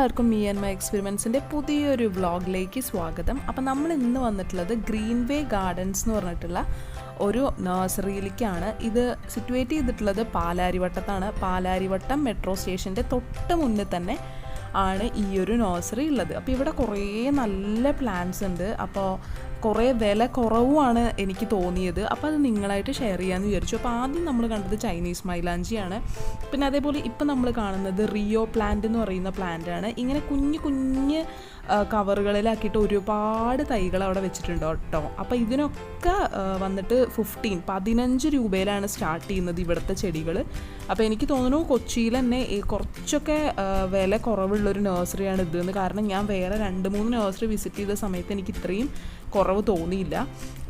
എല്ലാവർക്കും me and my എക്സ്പെരിമെൻറ്റ്സിൻ്റെ പുതിയൊരു വ്ളോഗിലേക്ക് സ്വാഗതം. അപ്പം നമ്മൾ ഇന്ന് വന്നിട്ടുള്ളത് ഗ്രീൻവേ ഗാർഡൻസ് എന്ന് പറഞ്ഞിട്ടുള്ള ഒരു നഴ്സറിയിലേക്കാണ്. ഇത് സിറ്റുവേറ്റ് ചെയ്തിട്ടുള്ളത് പാലാരിവട്ടത്താണ്. പാലാരിവട്ടം മെട്രോ സ്റ്റേഷൻ്റെ തൊട്ട് മുന്നിൽ തന്നെ ആണ് ഈ ഒരു നഴ്സറി ഉള്ളത്. അപ്പോൾ ഇവിടെ കുറേ നല്ല പ്ലാന്റ്സ് ഉണ്ട്. അപ്പോൾ കുറേ വില കുറവുമാണ് എനിക്ക് തോന്നിയത്. അപ്പോൾ അത് നിങ്ങളായിട്ട് ഷെയർ ചെയ്യാമെന്ന് വിചാരിച്ചു. അപ്പോൾ ആദ്യം നമ്മൾ കണ്ടത് ചൈനീസ് മൈലാഞ്ചിയാണ്. പിന്നെ അതേപോലെ ഇപ്പം നമ്മൾ കാണുന്നത് റിയോ പ്ലാന്റ് എന്ന് പറയുന്ന പ്ലാന്റാണ്. ഇങ്ങനെ കുഞ്ഞ് കവറുകളിലാക്കിയിട്ട് ഒരുപാട് തൈകൾ അവിടെ വെച്ചിട്ടുണ്ട് കേട്ടോ. അപ്പോൾ ഇതിനൊക്കെ വന്നിട്ട് 15 രൂപയിലാണ് സ്റ്റാർട്ട് ചെയ്യുന്നത് ഇവിടുത്തെ ചെടികൾ. അപ്പോൾ എനിക്ക് തോന്നുന്നു കൊച്ചിയിൽ തന്നെ കുറച്ചൊക്കെ വില കുറവുള്ളൊരു നഴ്സറിയാണ് ഇതെന്ന്. കാരണം ഞാൻ വേറെ 2-3 നഴ്സറി വിസിറ്റ് ചെയ്ത സമയത്ത് എനിക്ക് ഇത്രയും കുറവ് തോന്നിയില്ല.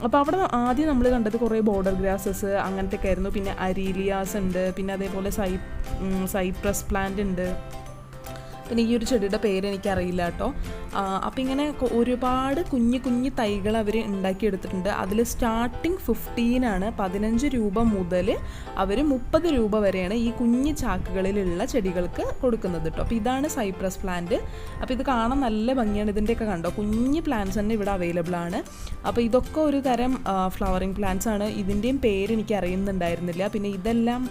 അപ്പോൾ അവിടെ ആദ്യം നമ്മൾ കണ്ടത് കുറേ ബോർഡർ ഗ്രാസസ് അങ്ങനത്തെ ഒക്കെ ആയിരുന്നു. പിന്നെ അരീലിയാസ് ഉണ്ട്, പിന്നെ അതേപോലെ സൈപ്രസ് പ്ലാന്റ് ഉണ്ട്. പിന്നെ ഈ ഒരു ചെടിയുടെ പേര് എനിക്കറിയില്ല കേട്ടോ. അപ്പോൾ ഇങ്ങനെ ഒരുപാട് കുഞ്ഞു തൈകൾ അവർ ഉണ്ടാക്കിയെടുത്തിട്ടുണ്ട്. അതിൽ സ്റ്റാർട്ടിങ് 15 ആണ്. 15 രൂപ മുതൽ അവർ 30 രൂപ വരെയാണ് ഈ കുഞ്ഞു ചാക്കുകളിലുള്ള ചെടികൾക്ക് കൊടുക്കുന്നത് കേട്ടോ. അപ്പോൾ ഇതാണ് സൈപ്രസ് പ്ലാന്റ്. അപ്പോൾ ഇത് കാണാൻ നല്ല ഭംഗിയാണ്. ഇതിൻ്റെയൊക്കെ കണ്ടോ കുഞ്ഞു പ്ലാന്റ്സ് തന്നെ ഇവിടെ അവൈലബിൾ ആണ്. അപ്പോൾ ഇതൊക്കെ ഒരു തരം ഫ്ലവറിങ് പ്ലാന്റ്സ് ആണ്. ഇതിൻ്റെയും പേര് എനിക്ക് അറിയുന്നുണ്ടായിരുന്നില്ല. പിന്നെ ഇതെല്ലാം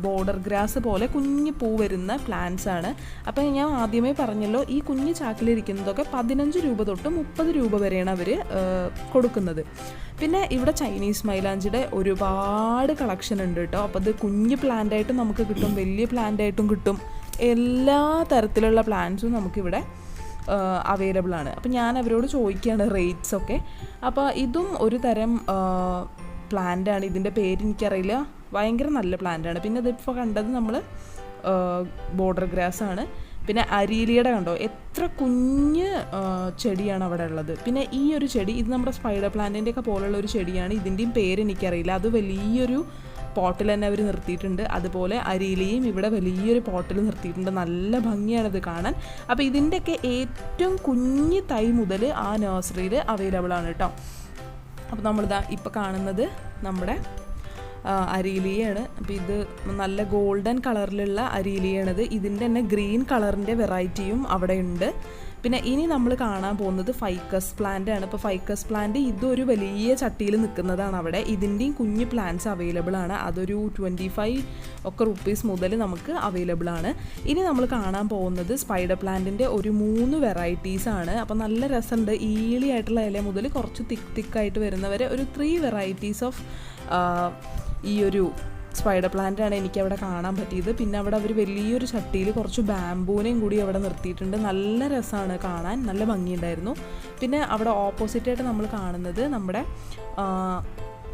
ബോർഡർ ഗ്രാസ് പോലെ കുഞ്ഞു പൂ വരുന്ന പ്ലാന്റ്സ് ആണ്. അപ്പോൾ ഞാൻ ആദ്യമേ പറഞ്ഞല്ലോ, ഈ കുഞ്ഞു ചാക്കിലിരിക്കുന്നതൊക്കെ 15 രൂപ തൊട്ട് 30 രൂപ വരെയാണ് അവർ കൊടുക്കുന്നത്. പിന്നെ ഇവിടെ ചൈനീസ് മൈലാഞ്ചിയുടെ ഒരുപാട് കളക്ഷൻ ഉണ്ട് കേട്ടോ. അപ്പോൾ അത് കുഞ്ഞു പ്ലാന്റായിട്ടും നമുക്ക് കിട്ടും, വലിയ പ്ലാന്റായിട്ടും കിട്ടും. എല്ലാ തരത്തിലുള്ള പ്ലാന്റ്സും നമുക്കിവിടെ അവൈലബിൾ ആണ്. അപ്പോൾ ഞാൻ അവരോട് ചോദിക്കുകയാണ് റേറ്റ്സ് ഒക്കെ. അപ്പോൾ ഇതും ഒരു തരം പ്ലാന്റാണ്. ഇതിൻ്റെ പേര് എനിക്കറിയില്ല. ഭയങ്കര നല്ല പ്ലാന്റാണ്. പിന്നെ ഇതിപ്പോൾ കണ്ടത് നമ്മൾ ബോർഡർ ഗ്രാസ് ആണ്. പിന്നെ അരീലിയുടെ കണ്ടോ എത്ര കുഞ്ഞ് ചെടിയാണ് അവിടെ ഉള്ളത്. പിന്നെ ഈ ഒരു ചെടി ഇത് നമ്മുടെ സ്പൈഡർ പ്ലാന്റിൻ്റെ ഒക്കെ പോലുള്ള ഒരു ചെടിയാണ്. ഇതിൻ്റെയും പേര് എനിക്കറിയില്ല. അത് വലിയൊരു പോട്ടിൽ തന്നെ അവർ നിർത്തിയിട്ടുണ്ട്. അതുപോലെ അരീലിയും ഇവിടെ വലിയൊരു പോട്ടിൽ നിർത്തിയിട്ടുണ്ട്. നല്ല ഭംഗിയാണിത് കാണാൻ. അപ്പോൾ ഇതിൻ്റെയൊക്കെ ഏറ്റവും കുഞ്ഞ് തൈ മുതൽ ആ നഴ്സറിയിൽ അവൈലബിൾ ആണ് കേട്ടോ. അപ്പോൾ നമ്മളിതാ ഇപ്പോൾ കാണുന്നത് നമ്മുടെ അരീലിയാണ്. അപ്പോൾ ഇത് നല്ല ഗോൾഡൻ കളറിലുള്ള അരീലിയാണിത്. ഇതിൻ്റെ തന്നെ ഗ്രീൻ കളറിൻ്റെ വെറൈറ്റിയും അവിടെ ഉണ്ട്. പിന്നെ ഇനി നമ്മൾ കാണാൻ പോകുന്നത് ഫൈക്കസ് പ്ലാന്റ് ആണ്. ഇപ്പോൾ ഫൈക്കസ് പ്ലാന്റ് ഇതൊരു വലിയ ചട്ടിയിൽ നിൽക്കുന്നതാണ് അവിടെ. ഇതിൻ്റെയും കുഞ്ഞ് പ്ലാന്റ്സ് അവൈലബിൾ ആണ്. അതൊരു 25 ഒക്കെ റുപ്പീസ് മുതൽ നമുക്ക് അവൈലബിൾ ആണ്. ഇനി നമ്മൾ കാണാൻ പോകുന്നത് സ്പൈഡർ പ്ലാന്റിൻ്റെ ഒരു 3 വെറൈറ്റീസ് ആണ്. അപ്പോൾ നല്ല രസമുണ്ട്. ഈളി ആയിട്ടുള്ള ഇല മുതൽ കുറച്ച് തിക്കായിട്ട് വരുന്നവരെ ഒരു 3 വെറൈറ്റീസ് ഓഫ് ഈ ഒരു സ്പൈഡർ പ്ലാന്റാണ് എനിക്കവിടെ കാണാൻ പറ്റിയത്. പിന്നെ അവിടെ അവർ വലിയൊരു ചട്ടിയിൽ കുറച്ച് ബാംബൂനെയും കൂടി അവിടെ നിർത്തിയിട്ടുണ്ട്. നല്ല രസമാണ് കാണാൻ, നല്ല ഭംഗിയുണ്ടായിരുന്നു. പിന്നെ അവിടെ ഓപ്പോസിറ്റായിട്ട് നമ്മൾ കാണുന്നത് നമ്മുടെ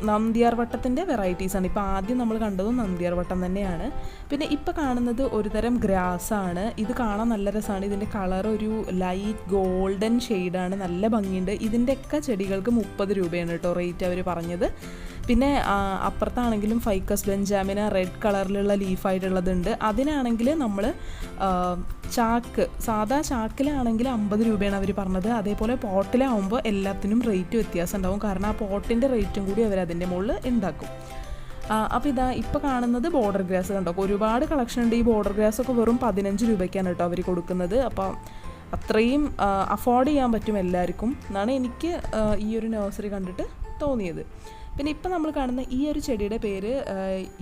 നന്ദ്യാർവട്ടത്തിൻ്റെ വെറൈറ്റീസാണ്. ഇപ്പോൾ ആദ്യം നമ്മൾ കണ്ടതും നന്ദ്യാർവട്ടം തന്നെയാണ്. പിന്നെ ഇപ്പോൾ കാണുന്നത് ഒരു തരം ഗ്രാസാണ്. ഇത് കാണാൻ നല്ല രസമാണ്. ഇതിൻ്റെ കളർ ഒരു ലൈറ്റ് ഗോൾഡൻ ഷെയ്ഡാണ്. നല്ല ഭംഗിയുണ്ട്. ഇതിൻ്റെയൊക്കെ ചെടികൾക്ക് 30 രൂപയാണ് കേട്ടോ റേറ്റ് അവർ പറഞ്ഞത്. പിന്നെ അപ്പുറത്താണെങ്കിലും ഫൈക്കസ് ബെഞ്ചാമിന റെഡ് കളറിലുള്ള ലീഫായിട്ടുള്ളതുണ്ട്. അതിനാണെങ്കിൽ നമ്മൾ സാധാ ചാക്കിലാണെങ്കിൽ 50 രൂപയാണ് അവർ പറഞ്ഞത്. അതേപോലെ പോട്ടിലാവുമ്പോൾ എല്ലാത്തിനും റേറ്റ് വ്യത്യാസം ഉണ്ടാവും. കാരണം ആ പോട്ടിൻ്റെ റേറ്റും കൂടി അവർ അതിൻ്റെ മുകളിൽ ഉണ്ടാക്കും. അപ്പോൾ ഇതാ ഇപ്പോൾ കാണുന്നത് ബോർഡർ ഗ്രാസ് കണ്ടോ. ഒരുപാട് കളക്ഷൻ ഉണ്ട്. ഈ ബോർഡർ ഗ്രാസൊക്കെ വെറും 15 രൂപയ്ക്കാണ് കേട്ടോ അവർ കൊടുക്കുന്നത്. അപ്പോൾ അത്രയും അഫോർഡ് ചെയ്യാൻ പറ്റും എല്ലാവർക്കും എന്നാണ് എനിക്ക് ഈ ഒരു നഴ്സറി കണ്ടിട്ട് തോന്നിയത്. പിന്നെ ഇപ്പം നമ്മൾ കാണുന്ന ഈ ഒരു ചെടിയുടെ പേര്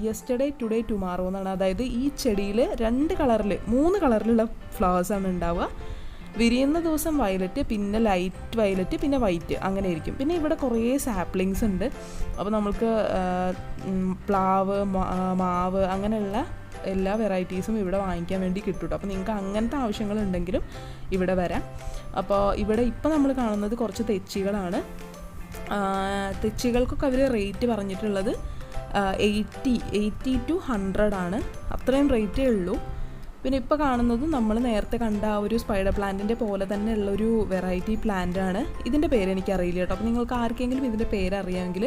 യെസ്റ്റർഡേ ടുഡേ ടുമാറോ എന്നാണ്. അതായത് ഈ ചെടിയിൽ 3 കളറിലുള്ള ഫ്ലവേഴ്സാണ് ഉണ്ടാവുക. വിരിയുന്ന ദിവസം വയലറ്റ്, പിന്നെ ലൈറ്റ് വയലറ്റ്, പിന്നെ വൈറ്റ്, അങ്ങനെ ആയിരിക്കും. പിന്നെ ഇവിടെ കുറേ സാപ്ലിങ്സ് ഉണ്ട്. അപ്പോൾ നമുക്ക് പ്ലാവ്, മാവ് അങ്ങനെയുള്ള എല്ലാ വെറൈറ്റീസും ഇവിടെ വാങ്ങിക്കാൻ വേണ്ടി കിട്ടും. അപ്പോൾ നിങ്ങൾക്ക് അങ്ങനത്തെ ആവശ്യങ്ങളുണ്ടെങ്കിലും ഇവിടെ വരാം. അപ്പോൾ ഇവിടെ ഇപ്പോൾ നമ്മൾ കാണുന്നത് കുറച്ച് തെച്ചികളാണ്. തെച്ചികൾക്കൊക്കെ അവർ റേറ്റ് പറഞ്ഞിട്ടുള്ളത് 80 to 100 ആണ്. അത്രയും റേറ്റേ ഉള്ളൂ. പിന്നെ ഇപ്പോൾ കാണുന്നത് നമ്മൾ നേരത്തെ കണ്ട ആ ഒരു സ്പൈഡർ പ്ലാന്റിൻ്റെ പോലെ തന്നെ ഉള്ളൊരു വെറൈറ്റി പ്ലാന്റ് ആണ്. ഇതിൻ്റെ പേര് എനിക്കറിയില്ല കേട്ടോ. അപ്പോൾ നിങ്ങൾക്ക് ആർക്കെങ്കിലും ഇതിൻ്റെ പേരറിയാമെങ്കിൽ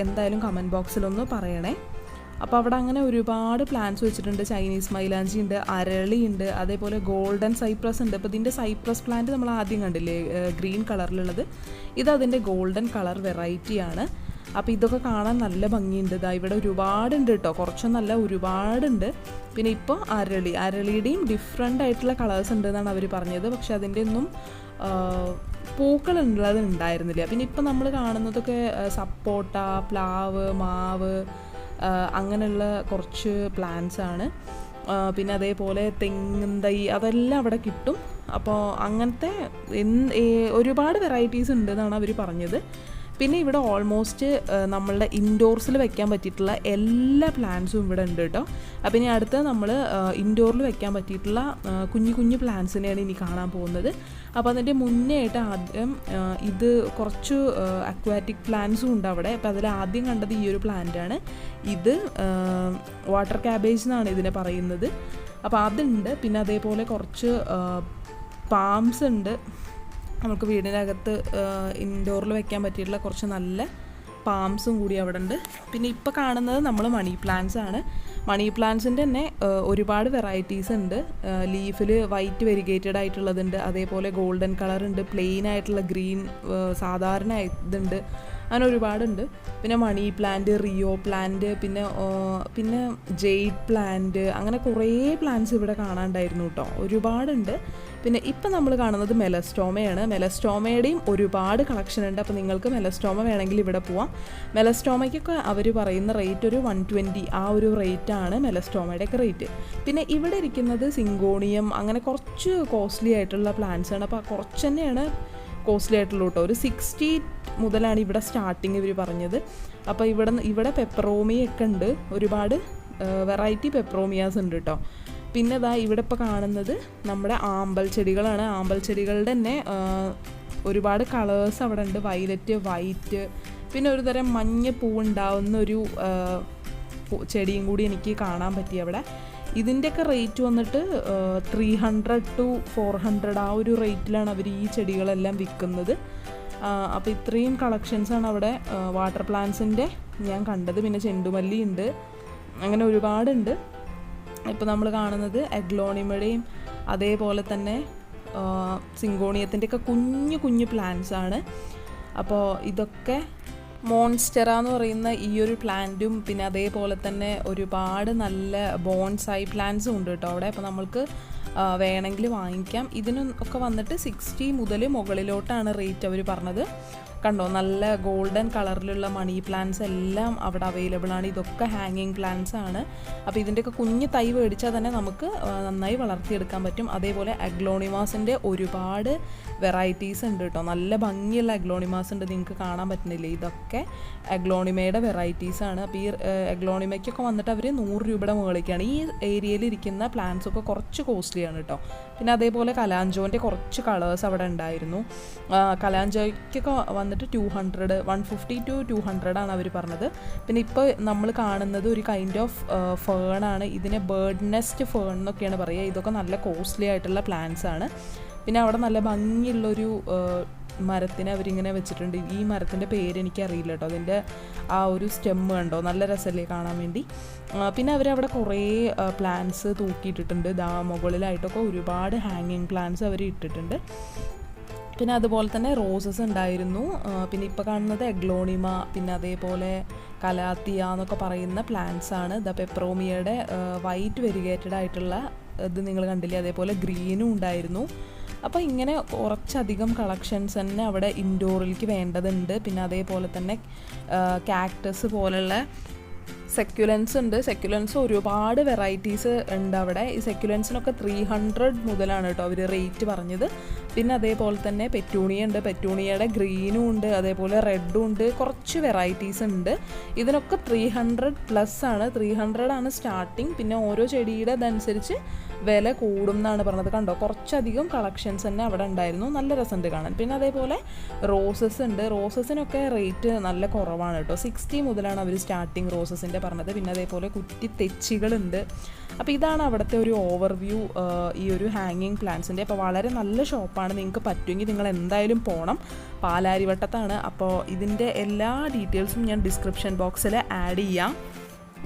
എന്തായാലും കമൻറ്റ് ബോക്സിലൊന്ന് പറയണേ. അപ്പോൾ അവിടെ അങ്ങനെ ഒരുപാട് പ്ലാന്റ്സ് വെച്ചിട്ടുണ്ട്. ചൈനീസ് മൈലാഞ്ചി ഉണ്ട്, അരളി ഉണ്ട്, അതേപോലെ ഗോൾഡൻ സൈപ്രസ് ഉണ്ട്. അപ്പോൾ ഇതിൻ്റെ സൈപ്രസ് പ്ലാന്റ് നമ്മൾ ആദ്യം കണ്ടില്ലേ ഗ്രീൻ കളറിലുള്ളത്, ഇത് അതിൻ്റെ ഗോൾഡൻ കളർ വെറൈറ്റിയാണ്. അപ്പോൾ ഇതൊക്കെ കാണാൻ നല്ല ഭംഗിയുണ്ട്. ഇതാ ഇവിടെ ഒരുപാടുണ്ട് കേട്ടോ, കുറച്ചൊന്നല്ല ഒരുപാടുണ്ട്. പിന്നെ ഇപ്പോൾ അരളിയുടെയും ഡിഫറെൻ്റ് ആയിട്ടുള്ള കളേഴ്സ് ഉണ്ട് എന്നാണ് അവർ പറഞ്ഞത്. പക്ഷെ അതിൻ്റെ ഒന്നും പൂക്കളുള്ളത് ഉണ്ടായിരുന്നില്ല. പിന്നെ ഇപ്പം നമ്മൾ കാണുന്നതൊക്കെ സപ്പോട്ട, പ്ലാവ്, മാവ് അങ്ങനെയുള്ള കുറച്ച് പ്ലാന്റ്സ് ആണ്. പിന്നെ അതേപോലെ തെങ്ങിൻ തൈ അതെല്ലാം അവിടെ കിട്ടും. അപ്പോൾ അങ്ങനത്തെ ഒരുപാട് വെറൈറ്റീസ് ഉണ്ടെന്നാണ് അവർ പറഞ്ഞത്. പിന്നെ ഇവിടെ ഓൾമോസ്റ്റ് നമ്മളുടെ ഇൻഡോർസിൽ വെക്കാൻ പറ്റിയിട്ടുള്ള എല്ലാ പ്ലാന്റ്സും ഇവിടെ ഉണ്ട് കേട്ടോ. അപ്പോൾ ഇനി അടുത്ത് നമ്മൾ ഇൻഡോറിൽ വെക്കാൻ പറ്റിയിട്ടുള്ള കുഞ്ഞു കുഞ്ഞു പ്ലാന്റ്സിനെയാണ് ഇനി കാണാൻ പോകുന്നത്. അപ്പോൾ അതിൻ്റെ മുന്നേ ആയിട്ട് ആദ്യം ഇത് കുറച്ച് അക്വാറ്റിക് പ്ലാന്റ്സും ഉണ്ട് അവിടെ. അപ്പോൾ അതിൽ ആദ്യം കണ്ടത് ഈ ഒരു പ്ലാന്റാണ്. ഇത് വാട്ടർ ക്യാബേജ് എന്നാണ് ഇതിനെ പറയുന്നത്. അപ്പോൾ അതുണ്ട്. പിന്നെ അതേപോലെ കുറച്ച് പാംസ് ഉണ്ട്. നമുക്ക് വീടിനകത്ത് ഇൻഡോറിൽ വെക്കാൻ പറ്റിയിട്ടുള്ള കുറച്ച് നല്ല പാംസും കൂടി അവിടെ ഉണ്ട്. പിന്നെ ഇപ്പോൾ കാണുന്നത് നമ്മൾ മണി പ്ലാന്റ്സ് ആണ്. മണി പ്ലാന്റ്സിൻ്റെ തന്നെ ഒരുപാട് വെറൈറ്റീസ് ഉണ്ട്. ലീഫിൽ വൈറ്റ് വെരിഗേറ്റഡ് ആയിട്ടുള്ളതുണ്ട്, അതേപോലെ ഗോൾഡൻ കളർ ഉണ്ട്, പ്ലെയിൻ ആയിട്ടുള്ള ഗ്രീൻ സാധാരണ ഇതുണ്ട്, അങ്ങനെ ഒരുപാടുണ്ട്. പിന്നെ മണി പ്ലാന്റ്, റിയോ പ്ലാന്റ്, പിന്നെ ജെയ്ഡ് പ്ലാന്റ്, അങ്ങനെ കുറേ പ്ലാന്റ്സ് ഇവിടെ കാണാണ്ടായിരുന്നു കേട്ടോ, ഒരുപാടുണ്ട്. പിന്നെ ഇപ്പം നമ്മൾ കാണുന്നത് മെലസ്റ്റോമയാണ്. മെലസ്റ്റോമയുടെയും ഒരുപാട് കളക്ഷൻ ഉണ്ട്. അപ്പോൾ നിങ്ങൾക്ക് മെലസ്റ്റോമ വേണമെങ്കിൽ ഇവിടെ പോവാം. മെലസ്റ്റോമയ്ക്കൊക്കെ അവർ പറയുന്ന റേറ്റ് ഒരു 120, ആ ഒരു റേറ്റാണ് മെലസ്റ്റോമയുടെയൊക്കെ റേറ്റ്. പിന്നെ ഇവിടെ ഇരിക്കുന്നത് സിങ്കോണിയം, അങ്ങനെ കുറച്ച് കോസ്റ്റ്ലി ആയിട്ടുള്ള പ്ലാന്റ്സ് ആണ്. അപ്പോൾ കുറച്ച് തന്നെയാണ് കോസ്റ്റ്ലി ആയിട്ടുള്ളൂ കേട്ടോ. ഒരു 60 മുതലാണ് ഇവിടെ സ്റ്റാർട്ടിങ് ഇവർ പറഞ്ഞത്. അപ്പോൾ ഇവിടെ പെപ്പറോമിയൊക്കെ ഉണ്ട്, ഒരുപാട് വെറൈറ്റി പെപ്പറോമിയാസ് ഉണ്ട് കേട്ടോ. പിന്നെ ഇതാ ഇവിടെ ഇപ്പോൾ കാണുന്നത് നമ്മുടെ ആമ്പൽ ചെടികളാണ്. ആമ്പൽ ചെടികളുടെ തന്നെ ഒരുപാട് കളേഴ്സ് അവിടെ ഉണ്ട്. വയലറ്റ്, വൈറ്റ്, പിന്നെ ഒരു തരം മഞ്ഞ പൂവുണ്ടാവുന്ന ഒരു ചെടിയും കൂടി എനിക്ക് കാണാൻ പറ്റി അവിടെ. ഇതിൻ്റെയൊക്കെ റേറ്റ് വന്നിട്ട് 300 to 400 ആ ഒരു റേറ്റിലാണ് അവർ ഈ ചെടികളെല്ലാം വിൽക്കുന്നത്. അപ്പോൾ ഇത്രയും കളക്ഷൻസാണ് അവിടെ വാട്ടർ പ്ലാന്റ്സിൻ്റെ ഞാൻ കണ്ടത്. പിന്നെ ചെണ്ടുമല്ലി ഉണ്ട്, അങ്ങനെ ഒരുപാടുണ്ട്. ഇപ്പോൾ നമ്മൾ കാണുന്നത് എഗ്ലോണിമയുടെയും അതേപോലെ തന്നെ സിങ്കോണിയത്തിൻ്റെയൊക്കെ കുഞ്ഞു കുഞ്ഞു പ്ലാന്റ്സ് ആണ്. അപ്പോൾ ഇതൊക്കെ മോൺസ്റ്ററ എന്ന് പറയുന്ന ഈ ഒരു പ്ലാന്റും പിന്നെ അതേപോലെ തന്നെ ഒരുപാട് നല്ല ബോൺസായി പ്ലാന്റ്സും ഉണ്ട് കേട്ടോ അവിടെ. അപ്പോൾ നമ്മൾക്ക് വേണമെങ്കിൽ വാങ്ങിക്കാം. ഇതിനൊക്കെ വന്നിട്ട് 60 മുതൽ മുകളിലോട്ടാണ് റേറ്റ് അവർ പറഞ്ഞത്. കണ്ടോ, നല്ല ഗോൾഡൻ കളറിലുള്ള മണി പ്ലാന്റ്സ് എല്ലാം അവിടെ അവൈലബിൾ ആണ്. ഇതൊക്കെ ഹാങ്ങിങ് പ്ലാന്റ്സ് ആണ്. അപ്പോൾ ഇതിൻ്റെയൊക്കെ കുഞ്ഞ് തൈ മേടിച്ചാൽ തന്നെ നമുക്ക് നന്നായി വളർത്തിയെടുക്കാൻ പറ്റും. അതേപോലെ അഗ്ലോണിമാസിൻ്റെ ഒരുപാട് വെറൈറ്റീസ് ഉണ്ട് കേട്ടോ, നല്ല ഭംഗിയുള്ള അഗ്ലോണിമാസ് ഉണ്ട്, നിങ്ങൾക്ക് കാണാൻ പറ്റുന്നില്ലേ, ഇതൊക്കെ അഗ്ലോണിമയുടെ വെറൈറ്റീസാണ്. അപ്പോൾ ഈ അഗ്ലോണിമയ്ക്കൊക്കെ വന്നിട്ട് അവർ 100 രൂപയുടെ മുകളിലേക്കാണ്. ഈ ഏരിയയിൽ ഇരിക്കുന്ന പ്ലാന്റ്സൊക്കെ കുറച്ച് കോസ്റ്റ്ലിയാണ് കേട്ടോ. പിന്നെ അതേപോലെ കലാഞ്ചോൻ്റെ കുറച്ച് കളേഴ്സ് അവിടെ ഉണ്ടായിരുന്നു. കലാഞ്ചോയ്ക്കൊക്കെ വന്നിട്ട് 200, 150 to 200 ആണ് അവർ പറഞ്ഞത്. പിന്നെ ഇപ്പോൾ നമ്മൾ കാണുന്നത് ഒരു കൈൻഡ് ഓഫ് ഫേൺ ആണ്. ഇതിനെ ബേർഡ് നെസ്റ്റ് ഫേൺ എന്നൊക്കെയാണ് പറയുക. ഇതൊക്കെ നല്ല കോസ്റ്റ്ലി ആയിട്ടുള്ള പ്ലാന്റ്സ് ആണ്. പിന്നെ അവിടെ നല്ല ഭംഗിയുള്ളൊരു മരത്തിനെ അവരിങ്ങനെ വെച്ചിട്ടുണ്ട്. ഈ മരത്തിൻ്റെ പേര് എനിക്കറിയില്ല കേട്ടോ. അതിൻ്റെ ആ ഒരു സ്റ്റെമ്മ് കണ്ടോ, നല്ല രസമല്ലേ കാണാൻ വേണ്ടി. പിന്നെ അവരവിടെ കുറേ പ്ലാന്റ്സ് തൂക്കിയിട്ടിട്ടുണ്ട്. മുകളിലായിട്ടൊക്കെ ഒരുപാട് ഹാങ്ങിങ് പ്ലാന്റ്സ് അവർ ഇട്ടിട്ടുണ്ട്. പിന്നെ അതുപോലെ തന്നെ റോസസ് ഉണ്ടായിരുന്നു. പിന്നെ ഇപ്പോൾ കാണുന്നത് എഗ്ലോണിമ, പിന്നെ അതേപോലെ കലാത്തിയ എന്നൊക്കെ പറയുന്ന പ്ലാന്റ്സ് ആണ്. പെപ്പറോമിയയുടെ വൈറ്റ് വെരിഗേറ്റഡ് ആയിട്ടുള്ള ഇത് നിങ്ങൾ കണ്ടില്ലേ, അതേപോലെ ഗ്രീനും ഉണ്ടായിരുന്നു. അപ്പോൾ ഇങ്ങനെ കുറച്ചധികം കളക്ഷൻസ് തന്നെ അവിടെ ഇൻഡോറിലേക്ക് വേണ്ടതുണ്ട്. പിന്നെ അതേപോലെ തന്നെ കാക്ടസ് പോലുള്ള സെക്യുലൻസ് ഉണ്ട്. സെക്യുലൻസ് ഒരുപാട് വെറൈറ്റീസ് ഉണ്ട് അവിടെ. ഈ സെക്യുലൻസിനൊക്കെ 300 മുതലാണ് കേട്ടോ അവർ റേറ്റ് പറഞ്ഞത്. പിന്നെ അതേപോലെ തന്നെ പെറ്റൂണിയ ഉണ്ട്, പെറ്റൂണിയയുടെ ഗ്രീനും ഉണ്ട്, അതേപോലെ റെഡും ഉണ്ട്, കുറച്ച് വെറൈറ്റീസ് ഉണ്ട്. ഇതിനൊക്കെ 300+ ആണ്, 300 ആണ് സ്റ്റാർട്ടിങ്. പിന്നെ ഓരോ ചെടിയുടെ അതനുസരിച്ച് വില കൂടും എന്നാണ് പറഞ്ഞത്. കണ്ടോ, കുറച്ചധികം കളക്ഷൻസ് തന്നെ അവിടെ ഉണ്ടായിരുന്നു, നല്ല രസമുണ്ട് കാണാൻ. പിന്നെ അതേപോലെ റോസസ് ഉണ്ട്. റോസസിനൊക്കെ റേറ്റ് നല്ല കുറവാണ് കേട്ടോ, 60 മുതലാണ് അവർ സ്റ്റാർട്ടിങ് റോസസിൻ്റെ പറഞ്ഞത്. പിന്നെ അതേപോലെ കുറ്റി തെച്ചികളുണ്ട്. അപ്പോൾ ഇതാണ് അവിടുത്തെ ഒരു ഓവർവ്യൂ ഈ ഒരു ഹാങ്ങിങ് പ്ലാന്റ്സിൻ്റെ. അപ്പോൾ വളരെ നല്ല ഷോപ്പാണ്, നിങ്ങൾക്ക് പറ്റുമെങ്കിൽ നിങ്ങൾ എന്തായാലും പോകണം. പാലാരിവട്ടത്താണ്. അപ്പോൾ ഇതിൻ്റെ എല്ലാ ഡീറ്റെയിൽസും ഞാൻ ഡിസ്ക്രിപ്ഷൻ ബോക്സിൽ ആഡ് ചെയ്യാം.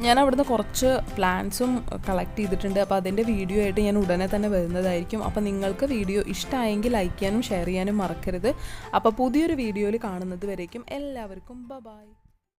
ഞാൻ അവിടുന്ന് കുറച്ച് പ്ലാന്റ്സും കളക്ട് ചെയ്തിട്ടുണ്ട്. അപ്പോൾ അതിൻ്റെ വീഡിയോ ആയിട്ട് ഞാൻ ഉടനെ തന്നെ വരുന്നതായിരിക്കും. അപ്പോൾ നിങ്ങൾക്ക് വീഡിയോ ഇഷ്ടമായെങ്കിൽ ലൈക്ക് ചെയ്യാനും ഷെയർ ചെയ്യാനും മറക്കരുത്. അപ്പോൾ പുതിയൊരു വീഡിയോയിൽ കാണുന്നത് വരേക്കും എല്ലാവർക്കും ബൈ.